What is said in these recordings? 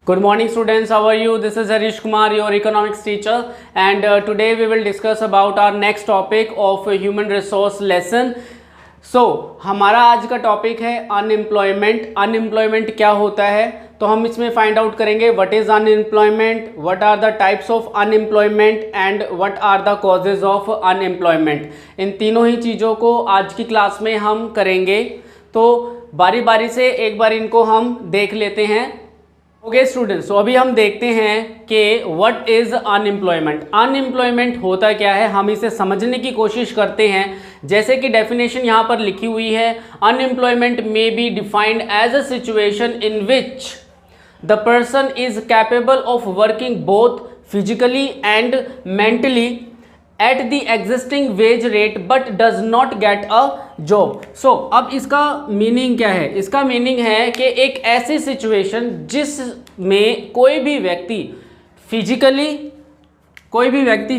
Good morning students, how are you? This is Harish Kumar, your economics teacher, and today we will discuss about our next topic of human resource lesson. So हमारा आज का topic है unemployment. Unemployment क्या होता है, तो हम इसमें फाइंड आउट करेंगे what is unemployment, what are the types of unemployment and what are the causes of unemployment. इन तीनों ही चीज़ों को आज की क्लास में हम करेंगे, तो बारी बारी से एक बार इनको हम देख लेते हैं। ओके स्टूडेंट्स, तो अभी हम देखते हैं कि व्हाट इज अनएम्प्लॉयमेंट। अनएम्प्लॉयमेंट होता क्या है, हम इसे समझने की कोशिश करते हैं। जैसे कि डेफिनेशन यहाँ पर लिखी हुई है, unemployment may be defined as a situation in which the person is capable of working both physically and mentally at the existing wage rate but does not get a job. So अब इसका meaning क्या है? इसका meaning है कि एक ऐसी situation जिसमें कोई भी व्यक्ति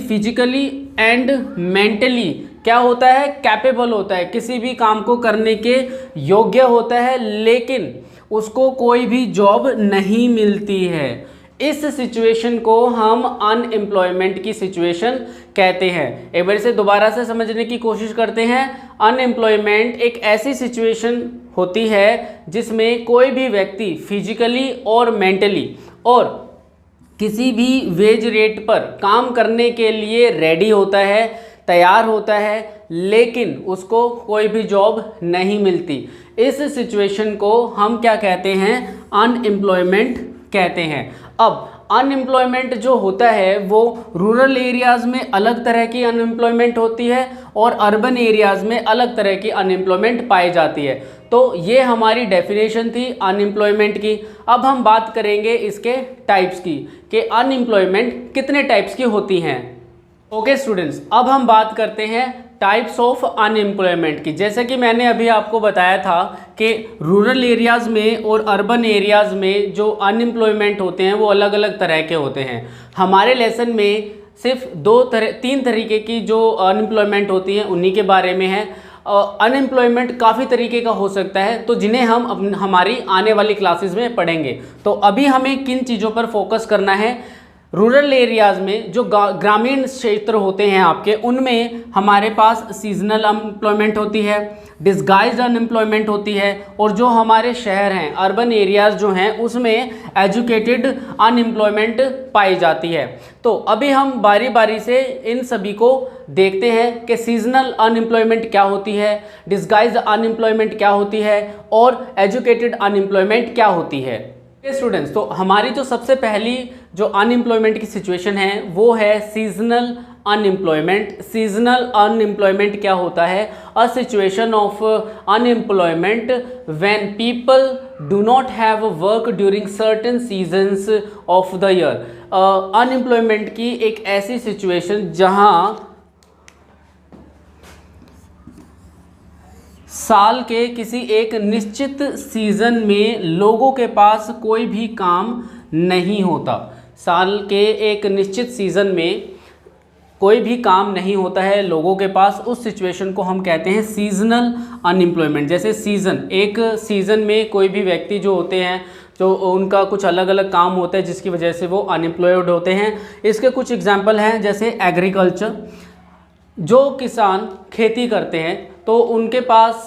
फिजिकली एंड मेंटली क्या होता है, कैपेबल होता है, किसी भी काम को करने के योग्य होता है, लेकिन उसको कोई भी जॉब नहीं मिलती है। इस सिचुएशन को हम अनएम्प्लॉयमेंट की सिचुएशन कहते हैं। एक बार से दोबारा से समझने की कोशिश करते हैं। अनएम्प्लॉयमेंट एक ऐसी सिचुएशन होती है जिसमें कोई भी व्यक्ति फिजिकली और मेंटली और किसी भी वेज रेट पर काम करने के लिए रेडी होता है, तैयार होता है, लेकिन उसको कोई भी जॉब नहीं मिलती। इस सिचुएशन को हम क्या कहते हैं? अनएम्प्लॉयमेंट कहते हैं। अब अनएम्प्लॉयमेंट जो होता है वो रूरल एरियाज़ में अलग तरह की अनएम्प्लॉयमेंट होती है और अर्बन एरियाज़ में अलग तरह की अनएम्प्लॉयमेंट पाई जाती है। तो ये हमारी डेफिनेशन थी अनएम्प्लॉयमेंट की। अब हम बात करेंगे इसके टाइप्स की कि अनएम्प्लॉयमेंट कितने टाइप्स की होती हैं। ओके स्टूडेंट्स, अब हम बात करते हैं टाइप्स ऑफ अनएम्प्लॉयमेंट की। जैसे कि मैंने अभी आपको बताया था कि रूरल एरियाज़ में और अर्बन एरियाज़ में जो अनएम्प्लॉयमेंट होते हैं वो अलग अलग तरह के होते हैं। हमारे लेसन में सिर्फ तीन तरीके की जो अनएम्प्लॉयमेंट होती हैं उन्हीं के बारे में है। अनएम्प्लॉयमेंट काफ़ी तरीके का हो सकता है, तो जिन्हें हम हमारी आने वाली क्लासेस में पढ़ेंगे। तो अभी हमें किन चीज़ों पर फोकस करना है? रूरल एरियाज़ में जो ग्रामीण क्षेत्र होते हैं आपके, उनमें हमारे पास सीजनल अनएम्प्लॉयमेंट होती है, डिस्गाइज्ड अनएम्प्लॉयमेंट होती है, और जो हमारे शहर हैं अर्बन एरियाज़ जो हैं उसमें एजुकेटेड अनएम्प्लॉयमेंट पाई जाती है। तो अभी हम बारी बारी से इन सभी को देखते हैं कि सीजनल अनएम्प्लॉयमेंट क्या होती है, डिस्गाइज्ड अनएम्प्लॉयमेंट क्या होती है और एजुकेटेड अनएम्प्लॉयमेंट क्या होती है। स्टूडेंट्स, तो हमारी जो सबसे पहली जो अनएम्प्लॉयमेंट की सिचुएशन है वो है सीजनल अनएम्प्लॉयमेंट। सीजनल अनएम्प्लॉयमेंट क्या होता है? A situation of unemployment when people do not have work during certain seasons of the year. Unemployment की एक ऐसी सिचुएशन जहां साल के किसी एक निश्चित सीज़न में लोगों के पास कोई भी काम नहीं होता। साल के एक निश्चित सीज़न में कोई भी काम नहीं होता है लोगों के पास, उस सिचुएशन को हम कहते हैं सीजनल अनएम्प्लॉयमेंट। जैसे एक सीज़न में कोई भी व्यक्ति जो होते हैं, जो उनका कुछ अलग अलग काम होता है जिसकी वजह से वो अनएम्प्लॉयड होते हैं। इसके कुछ एग्जांपल हैं, जैसे एग्रीकल्चर। जो किसान खेती करते हैं तो उनके पास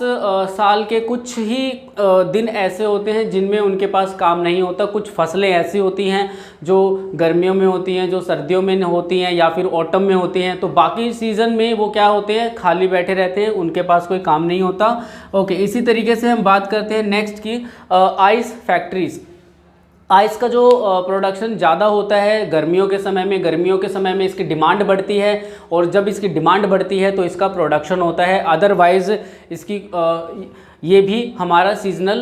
साल के कुछ ही दिन ऐसे होते हैं जिनमें उनके पास काम नहीं होता। कुछ फसलें ऐसी होती हैं जो गर्मियों में होती हैं, जो सर्दियों में होती हैं या फिर ऑटम में होती हैं। तो बाकी सीज़न में वो क्या होते हैं, खाली बैठे रहते हैं, उनके पास कोई काम नहीं होता। ओके, इसी तरीके से हम बात करते हैं नेक्स्ट की आइस फैक्ट्रीज़। आइस का जो प्रोडक्शन ज़्यादा होता है गर्मियों के समय में इसकी डिमांड बढ़ती है, और जब इसकी डिमांड बढ़ती है तो इसका प्रोडक्शन होता है। अदरवाइज़ इसकी ये भी हमारा सीजनल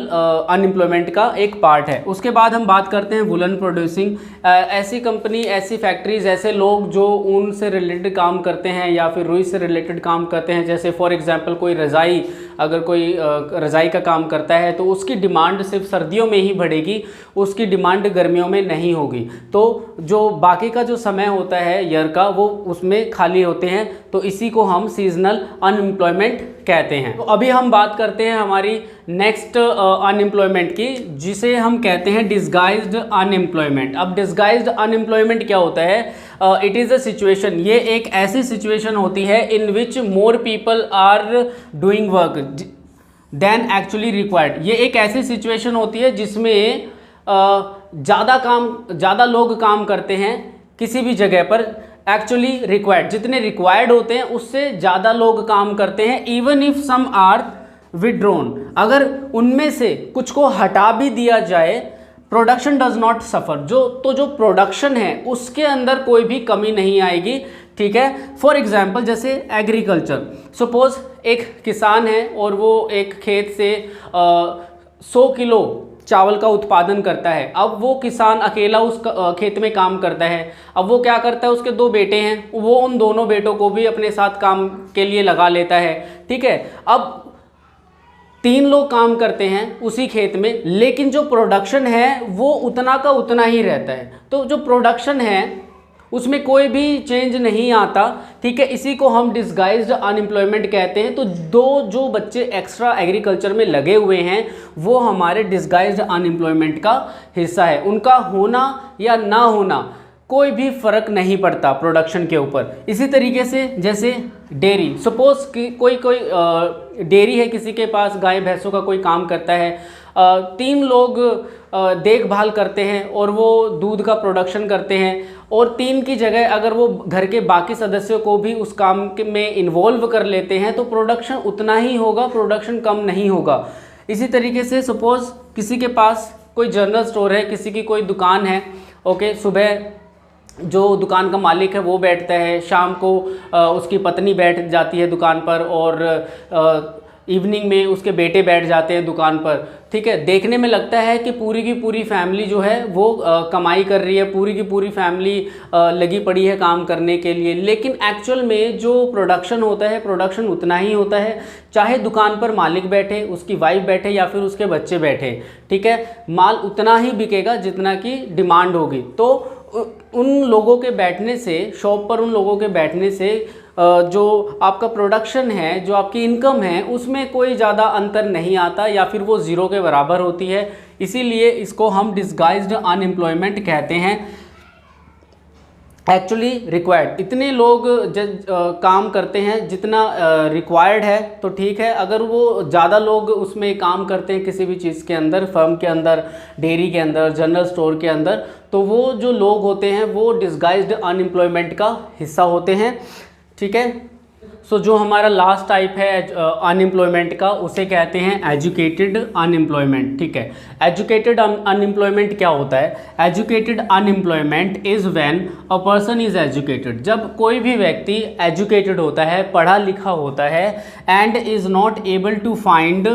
अनएम्प्लॉयमेंट का एक पार्ट है। उसके बाद हम बात करते हैं वुलन प्रोड्यूसिंग। ऐसी कंपनी, ऐसी फैक्ट्रीज, ऐसे लोग जो ऊन से रिलेटेड काम करते हैं या फिर रुई से रिलेटेड काम करते हैं। जैसे फॉर एग्जांपल कोई रज़ाई, अगर कोई रज़ाई का काम करता है तो उसकी डिमांड सिर्फ सर्दियों में ही बढ़ेगी, उसकी डिमांड गर्मियों में नहीं होगी। तो जो बाकी का जो समय होता है ईयर का वो उसमें खाली होते हैं, तो इसी को हम सीजनल अनएम्प्लॉयमेंट कहते हैं। तो अभी हम बात करते हैं हमारी नेक्स्ट अनएम्प्लॉयमेंट की, जिसे हम कहते हैं डिस्गाइज्ड अनएम्प्लॉयमेंट। अब डिस्गाइज्ड अनएम्प्लॉयमेंट क्या होता है? इट इज़ अ सिचुएशन, ये एक ऐसी सिचुएशन होती है in which more people are doing work than actually required. ये एक ऐसी सिचुएशन होती है जिसमें ज़्यादा लोग काम करते हैं किसी भी जगह पर, एक्चुअली रिक्वायर्ड, जितने रिक्वायर्ड होते हैं उससे ज़्यादा लोग काम करते हैं। Even if some are withdrawn, अगर उनमें से कुछ को हटा भी दिया जाए, प्रोडक्शन डज नॉट सफ़र, जो प्रोडक्शन है उसके अंदर कोई भी कमी नहीं आएगी। ठीक है, फॉर एग्जाम्पल जैसे एग्रीकल्चर, सपोज एक किसान है और वो एक खेत से 100 किलो चावल का उत्पादन करता है। अब वो किसान अकेला उस खेत में काम करता है। अब वो क्या करता है, उसके 2 बेटे हैं, वो उन दोनों बेटों को भी अपने साथ काम के लिए लगा लेता है। ठीक है, अब 3 लोग काम करते हैं उसी खेत में, लेकिन जो प्रोडक्शन है वो उतना का उतना ही रहता है। तो जो प्रोडक्शन है उसमें कोई भी चेंज नहीं आता। ठीक है, इसी को हम डिस्गाइज्ड अनएम्प्लॉयमेंट कहते हैं। तो जो बच्चे एक्स्ट्रा एग्रीकल्चर में लगे हुए हैं वो हमारे डिस्गाइज्ड अनएम्प्लॉयमेंट का हिस्सा है। उनका होना या ना होना कोई भी फ़र्क नहीं पड़ता प्रोडक्शन के ऊपर। इसी तरीके से जैसे डेयरी, सपोज कि कोई डेयरी है, किसी के पास गाय भैंसों का कोई काम करता है, 3 लोग देखभाल करते हैं और वो दूध का प्रोडक्शन करते हैं, और 3 की जगह अगर वो घर के बाकी सदस्यों को भी उस काम में इन्वॉल्व कर लेते हैं तो प्रोडक्शन उतना ही होगा, प्रोडक्शन कम नहीं होगा। इसी तरीके से सपोज़ किसी के पास कोई जनरल स्टोर है, किसी की कोई दुकान है, ओके, सुबह जो दुकान का मालिक है वो बैठता है, शाम को उसकी पत्नी बैठ जाती है दुकान पर, और इवनिंग में उसके बेटे बैठ जाते हैं दुकान पर। ठीक है, देखने में लगता है कि पूरी की पूरी फैमिली जो है वो कमाई कर रही है, पूरी की पूरी फैमिली लगी पड़ी है काम करने के लिए, लेकिन एक्चुअल में जो प्रोडक्शन होता है, प्रोडक्शन उतना ही होता है, चाहे दुकान पर मालिक बैठे, उसकी वाइफ बैठे या फिर उसके बच्चे बैठे। ठीक है, माल उतना ही बिकेगा जितना की डिमांड होगी। तो उन लोगों के बैठने से, शॉप पर उन लोगों के बैठने से जो आपका प्रोडक्शन है, जो आपकी इनकम है, उसमें कोई ज़्यादा अंतर नहीं आता या फिर वो ज़ीरो के बराबर होती है। इसीलिए इसको हम डिस्गाइज्ड अनएम्प्लॉयमेंट कहते हैं। एक्चुअली रिक्वायर्ड, इतने लोग काम करते हैं जितना रिक्वायर्ड है तो ठीक है। अगर वो ज़्यादा लोग उसमें काम करते हैं किसी भी चीज़ के अंदर, फर्म के अंदर, डेयरी के अंदर, जनरल स्टोर के अंदर, तो वो जो लोग होते हैं वो डिस्गाइज्ड अनएम्प्लॉयमेंट का हिस्सा होते हैं। ठीक है, सो जो हमारा लास्ट टाइप है अनएम्प्लॉयमेंट का, उसे कहते हैं एजुकेटेड अनएम्प्लॉयमेंट। ठीक है, एजुकेटेड अनएम्प्लॉयमेंट क्या होता है? Educated unemployment is when a person is educated, जब कोई भी व्यक्ति एजुकेटेड होता है, पढ़ा लिखा होता है, and is not able to find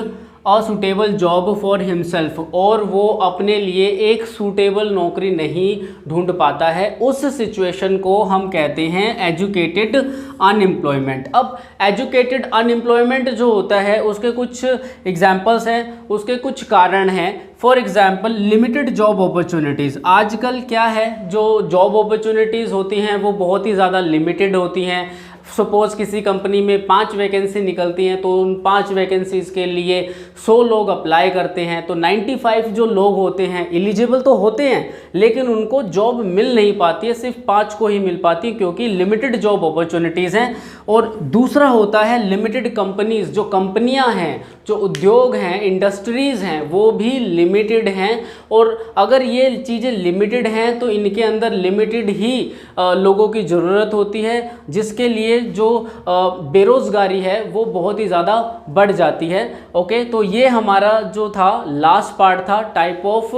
a suitable job for himself, और वो अपने लिए एक सूटेबल नौकरी नहीं ढूंढ पाता है, उस सिचुएशन को हम कहते हैं एजुकेटेड अनएम्प्लॉयमेंट। अब एजुकेटेड अनएम्प्लॉयमेंट जो होता है उसके कुछ एग्जांपल्स हैं, उसके कुछ कारण हैं। For example limited job opportunities. आजकल क्या है, जो जॉब अपॉर्चुनिटीज़ होती हैं वो बहुत ही ज़्यादा लिमिटेड होती हैं। सपोज़ किसी कंपनी में 5 वैकेंसी निकलती हैं तो उन 5 वैकेंसीज़ के लिए 100 लोग अप्लाई करते हैं, तो 95 जो लोग होते हैं एलिजिबल तो होते हैं लेकिन उनको जॉब मिल नहीं पाती है, सिर्फ 5 को ही मिल पाती है क्योंकि लिमिटेड जॉब अपॉर्चुनिटीज़ हैं। और दूसरा होता है लिमिटेड कंपनीज़, जो कंपनियां हैं, जो उद्योग हैं, इंडस्ट्रीज़ हैं, वो भी लिमिटेड हैं। और अगर ये चीज़ें लिमिटेड हैं तो इनके अंदर लिमिटेड ही लोगों की ज़रूरत होती है, जिसके लिए जो बेरोज़गारी है वो बहुत ही ज़्यादा बढ़ जाती है। ओके, तो ये हमारा जो था लास्ट पार्ट था टाइप ऑफ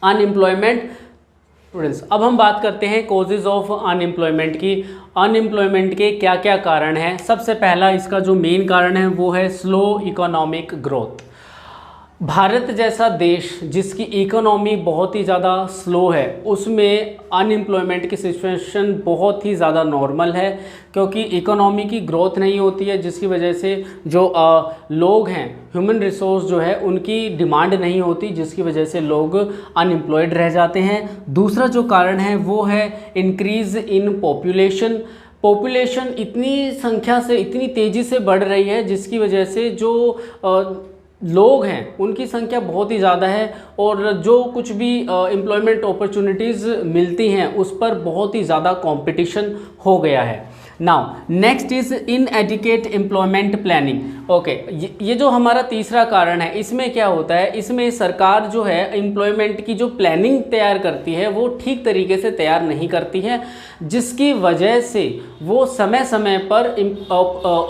अनएम्प्लॉयमेंट। स्टूडेंट्स, अब हम बात करते हैं कॉजेज़ ऑफ अनएम्प्लॉयमेंट की। अनएम्प्लॉयमेंट के क्या क्या कारण हैं? सबसे पहला इसका जो मेन कारण है वो है स्लो इकोनॉमिक ग्रोथ। भारत जैसा देश जिसकी इकोनॉमी बहुत ही ज़्यादा स्लो है, उसमें अनएम्प्लॉयमेंट की सिचुएशन बहुत ही ज़्यादा नॉर्मल है, क्योंकि इकोनॉमी की ग्रोथ नहीं होती है, जिसकी वजह से जो लोग हैं, ह्यूमन रिसोर्स जो है उनकी डिमांड नहीं होती, जिसकी वजह से लोग अनएम्प्लॉयड रह जाते हैं। दूसरा जो कारण है वो है इंक्रीज़ इन पॉपुलेशन। पॉपुलेशन इतनी संख्या से इतनी तेज़ी से बढ़ रही है जिसकी वजह से जो लोग हैं उनकी संख्या बहुत ही ज़्यादा है और जो कुछ भी एम्प्लॉयमेंट अपॉर्चुनिटीज़ मिलती हैं उस पर बहुत ही ज़्यादा कंपटीशन हो गया है। Now next is इनएडिक्वेट employment planning. Okay, ये जो हमारा तीसरा कारण है, इसमें क्या होता है, इसमें सरकार जो है एम्प्लॉयमेंट की जो प्लानिंग तैयार करती है वो ठीक तरीके से तैयार नहीं करती है, जिसकी वजह से वो समय समय पर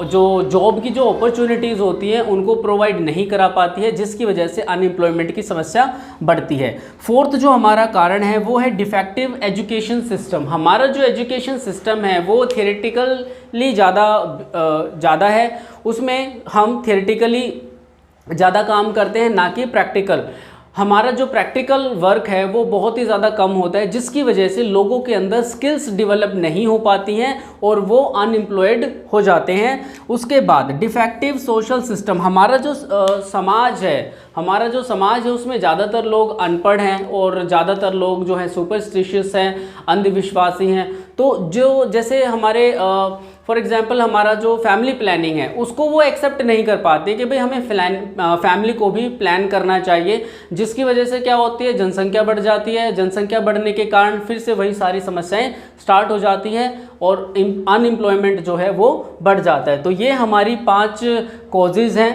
जो जॉब की जो अपॉर्चुनिटीज़ होती हैं उनको प्रोवाइड नहीं करा पाती है, जिसकी वजह से अनएम्प्लॉयमेंट की समस्या बढ़ती है। फोर्थ जो हमारा कारण है वो है डिफेक्टिव एजुकेशन सिस्टम। हमारा जो एजुकेशन सिस्टम है वो थियोरेटिकली ज़्यादा है, उसमें हम थियोरेटिकली ज़्यादा काम करते हैं ना कि प्रैक्टिकल। हमारा जो प्रैक्टिकल वर्क है वो बहुत ही ज़्यादा कम होता है, जिसकी वजह से लोगों के अंदर स्किल्स डेवलप नहीं हो पाती हैं और वो अनएम्प्लॉयड हो जाते हैं। उसके बाद डिफेक्टिव सोशल सिस्टम। हमारा जो समाज है उसमें ज़्यादातर लोग अनपढ़ हैं और ज़्यादातर लोग जो हैं सुपरस्टिशियस हैं, अंधविश्वासी हैं। तो जो जैसे हमारे फॉर एग्जांपल हमारा जो फैमिली प्लानिंग है उसको वो एक्सेप्ट नहीं कर पाते कि भाई हमें फैमिली को भी प्लान करना चाहिए, जिसकी वजह से क्या होती है, जनसंख्या बढ़ जाती है। जनसंख्या बढ़ने के कारण फिर से वही सारी समस्याएं स्टार्ट हो जाती हैं और अनएम्प्लॉयमेंट जो है वो बढ़ जाता है। तो ये हमारी 5 कॉजेज़ हैं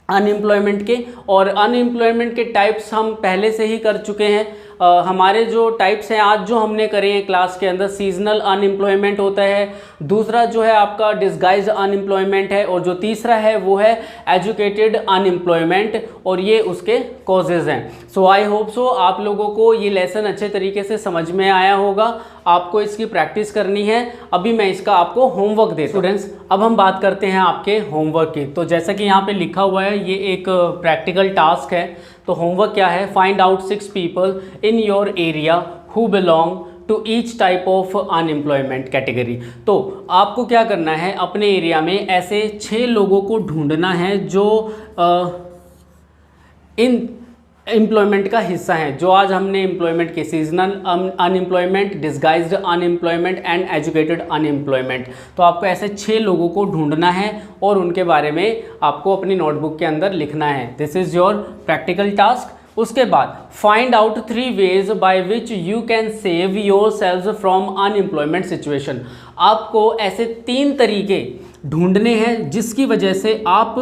अनएम्प्लॉयमेंट के, और अनएम्प्लॉयमेंट के टाइप्स हम पहले से ही कर चुके हैं। हमारे जो टाइप्स हैं आज जो हमने करे हैं क्लास के अंदर, सीजनल अनएम्प्लॉयमेंट होता है, दूसरा जो है आपका डिस्गाइज्ड अनएम्प्लॉयमेंट है, और जो तीसरा है वो है एजुकेटेड अनएम्प्लॉयमेंट, और ये उसके कॉजेज़ हैं। सो आई होप सो आप लोगों को ये लेसन अच्छे तरीके से समझ में आया होगा। आपको इसकी प्रैक्टिस करनी है। अभी मैं इसका आपको होमवर्क देता हूँ। स्टूडेंट्स, अब हम बात करते हैं आपके होमवर्क की। तो जैसा कि यहाँ पे लिखा हुआ है, ये एक प्रैक्टिकल टास्क है। तो होमवर्क क्या है, find out 6 people in your area who belong to each type of unemployment category. तो आपको क्या करना है, अपने एरिया में ऐसे 6 लोगों को ढूंढना है जो इन एम्प्लॉयमेंट का हिस्सा है। जो आज हमने एम्प्लॉयमेंट के seasonal unemployment, disguised unemployment and educated unemployment, तो आपको ऐसे 6 लोगों को ढूंढना है और उनके बारे में आपको अपनी नोटबुक के अंदर लिखना है। This is your practical task. उसके बाद find out 3 veg by which you can save your self from unemployment situation. आपको ऐसे 3 तरीके ढूंढने हैं जिसकी वजह से आप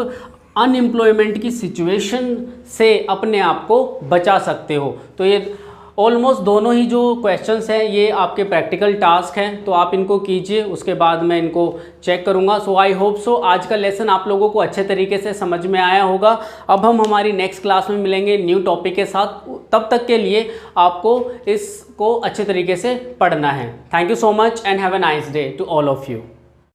अनएम्प्लॉयमेंट की सिचुएशन से अपने आप को बचा सकते हो। तो ये ऑलमोस्ट दोनों ही जो क्वेश्चंस हैं ये आपके प्रैक्टिकल टास्क हैं, तो आप इनको कीजिए, उसके बाद मैं इनको चेक करूंगा। सो आई होप सो आज का लेसन आप लोगों को अच्छे तरीके से समझ में आया होगा। अब हम हमारी नेक्स्ट क्लास में मिलेंगे न्यू टॉपिक के साथ। तब तक के लिए आपको इसको अच्छे तरीके से पढ़ना है। Thank you so much and have a nice day to all of you.